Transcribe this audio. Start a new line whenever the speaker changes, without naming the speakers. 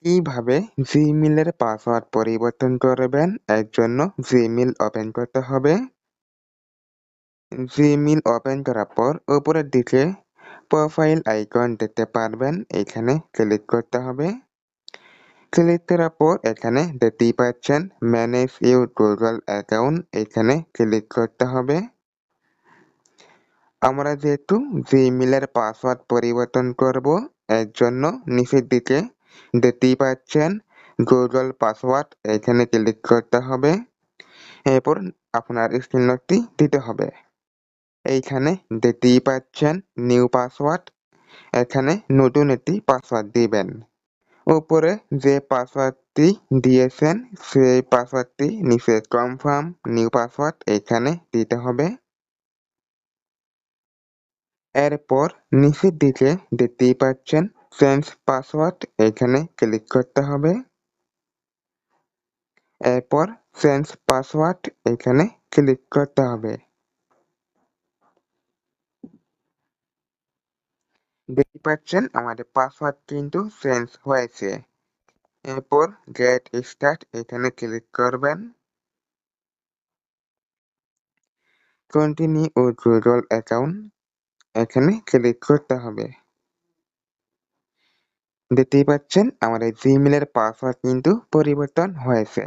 কিভাবে জিমেইলের পাসওয়ার্ড পরিবর্তন করবেন এর জন্য জিমেইল ওপেন করতে হবে। জিমেইল ওপেন করার পর উপরের দিকে প্রোফাইল আইকন দেখতে পারবেন, এখানে ক্লিক করতে হবে। ক্লিক করার পর এখানে দেখতেই পাচ্ছেন ম্যানেজ ইউর গুগল অ্যাকাউন্ট, এখানে ক্লিক করতে হবে। আমরা যেহেতু জিমেইলের পাসওয়ার্ড পরিবর্তন করব এর জন্য নিচের দিকে দেখতেই পাচ্ছেন গুগল পাসওয়ার্ড, এখানে ক্লিক করতে হবে। এরপর আপনার স্ক্রিন লকটি দিতে হবে। এইখানে দেখতেই পাচ্ছেন নিউ পাসওয়ার্ড, এখানে নতুন একটি পাসওয়ার্ড দিবেন। উপরে যে পাসওয়ার্ডটি দিয়েছেন সেই পাসওয়ার্ডটি নিচে কনফার্ম নিউ পাসওয়ার্ড এখানে দিতে হবে। এরপর নিচের দিকে দেখতেই পাচ্ছেন চেঞ্জ পাসওয়ার্ড, এখানে ক্লিক করতে হবে। এরপর চেঞ্জ পাসওয়ার্ড এখানে ক্লিক করতে হবে। দেখতে পাচ্ছেন আমাদের পাসওয়ার্ড কিন্তু চেঞ্জ হয়েছে। এরপর গেট স্টার্ট এখানে ক্লিক করবেন। কন্টিনিউ উইথ গুগল অ্যাকাউন্ট এখানে ক্লিক করতে হবে। দেখতেই পাচ্ছেন আমাদের জিমেইলের পাসওয়ার্ড কিন্তু পরিবর্তন হয়েছে।